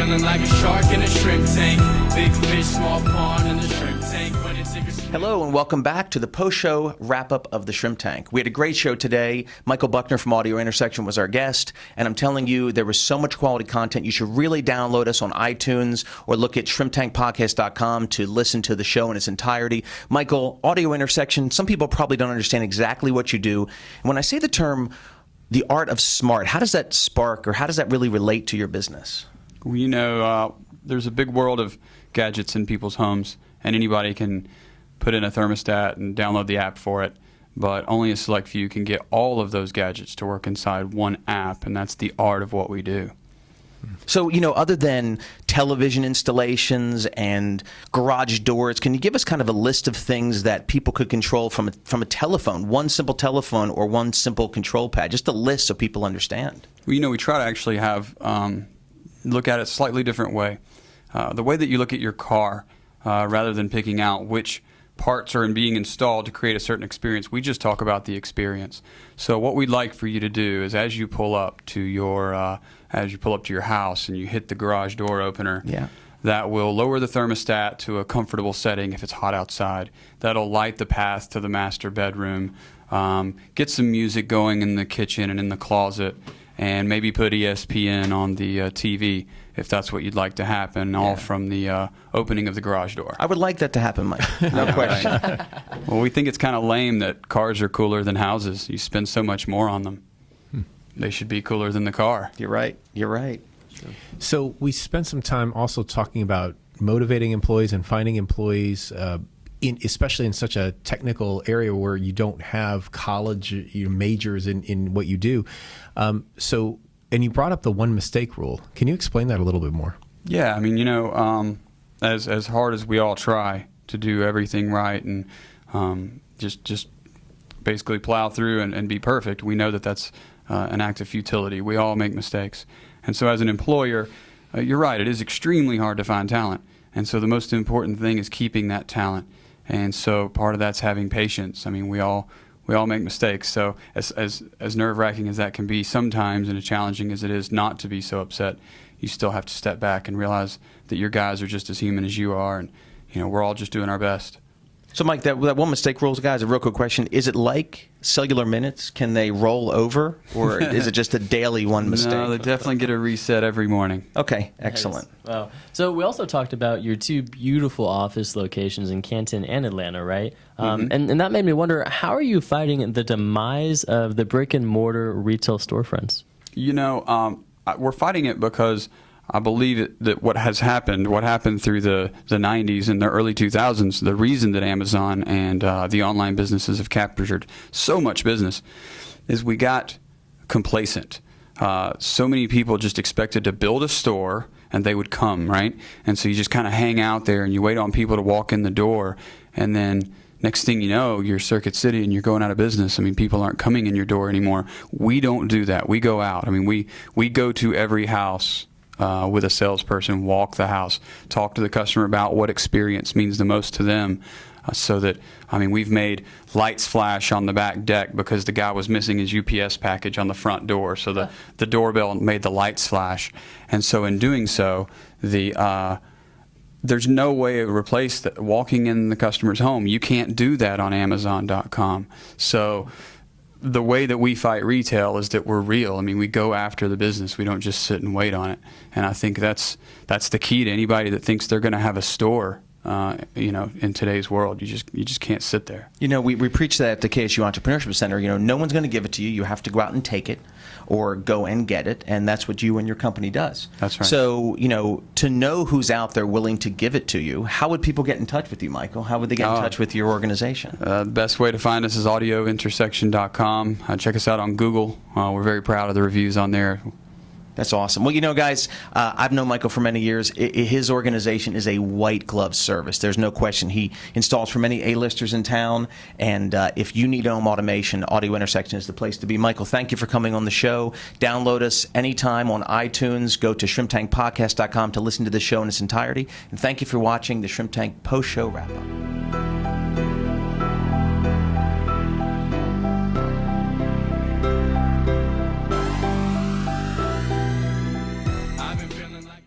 feeling like a shark in a shrimp tank. Big fish, small pond in the shrimp tank. When it takes Hello and welcome back to the post-show wrap-up of the Shrimp Tank. We had a great show today. Michael Buckner from Audio Intersection was our guest, and I'm telling you, there was so much quality content. You should really download us on iTunes or look at shrimptankpodcast.com to listen to the show in its entirety. Michael, Audio Intersection, some people probably don't understand exactly what you do. And when I say the term, the art of smart, how does that spark or how does that really relate to your business? Well, you know, there's a big world of gadgets in people's homes, and anybody can put in a thermostat and download the app for it, but only a select few can get all of those gadgets to work inside one app, and that's the art of what we do. So, you know, other than television installations and garage doors, can you give us kind of a list of things that people could control from a telephone, one simple telephone or one simple control pad, just a list so people understand? Well, you know, we try to actually have, look at it a slightly different way. The way that you look at your car, rather than picking out which parts are being installed to create a certain experience, we just talk about the experience. So what we'd like for you to do is as you pull up to your house and you hit the garage door opener, that will lower the thermostat to a comfortable setting if it's hot outside. That'll light the path to the master bedroom, get some music going in the kitchen and in the closet, and maybe put ESPN on the TV if that's what you'd like to happen, all from the opening of the garage door. I would like that to happen, Mike. No question. Right. Well, we think it's kind of lame that cars are cooler than houses. You spend so much more on them. They should be cooler than the car. You're right. You're right. Sure. So we spent some time also talking about motivating employees and finding employees, especially in such a technical area where you don't have college majors in what you do. And you brought up the one mistake rule. Can you explain that a little bit more? Yeah, I mean, you know, as hard as we all try to do everything right and just basically plow through and be perfect, we know that that's an act of futility. We all make mistakes. And so as an employer, you're right, it is extremely hard to find talent. And so the most important thing is keeping that talent. And so part of that's having patience. I mean, we all make mistakes. So as nerve-wracking as that can be sometimes and as challenging as it is not to be so upset, you still have to step back and realize that your guys are just as human as you are, and you know, we're all just doing our best. So, Mike, that one mistake rules, guys, a real quick question. Is it like cellular minutes? Can they roll over, or is it just a daily one mistake? No, they definitely get a reset every morning. Okay, excellent. Nice. Wow. So we also talked about your two beautiful office locations in Canton and Atlanta, right? And that made me wonder, how are you fighting the demise of the brick-and-mortar retail storefronts? You know, we're fighting it because I believe that what happened through the 90s and the early 2000s, the reason that Amazon and the online businesses have captured so much business is we got complacent. So many people just expected to build a store and they would come, right? And so you just kind of hang out there and you wait on people to walk in the door, and then next thing you know, you're Circuit City and you're going out of business. I mean, people aren't coming in your door anymore. We don't do that. We go out. I mean, we go to every house with a salesperson, walk the house, talk to the customer about what experience means the most to them, so that, I mean, we've made lights flash on the back deck because the guy was missing his UPS package on the front door, so the doorbell made the lights flash. And so in doing so, there's no way to replace that walking in the customer's home. You can't do that on Amazon.com. So the way that we fight retail is that we're real. I mean, we go after the business. We don't just sit and wait on it. And I think that's the key to anybody that thinks they're going to have a store. You know, in today's world, you just can't sit there. You know, we preach that at the KSU Entrepreneurship Center. You know, no one's going to give it to you. You have to go out and take it, or go and get it, and that's what you and your company does. That's right. So, you know, to know who's out there willing to give it to you, how would people get in touch with you, Michael? How would they get in touch with your organization? The best way to find us is audiointersection.com. Check us out on Google. We're very proud of the reviews on there. That's awesome. Well, you know, guys, I've known Michael for many years. His organization is a white glove service. There's no question. He installs for many A-listers in town, and if you need home automation, Audio Intersection is the place to be. Michael, thank you for coming on the show. Download us anytime on iTunes. Go to shrimptankpodcast.com to listen to the show in its entirety. And thank you for watching the Shrimp Tank post-show wrap-up.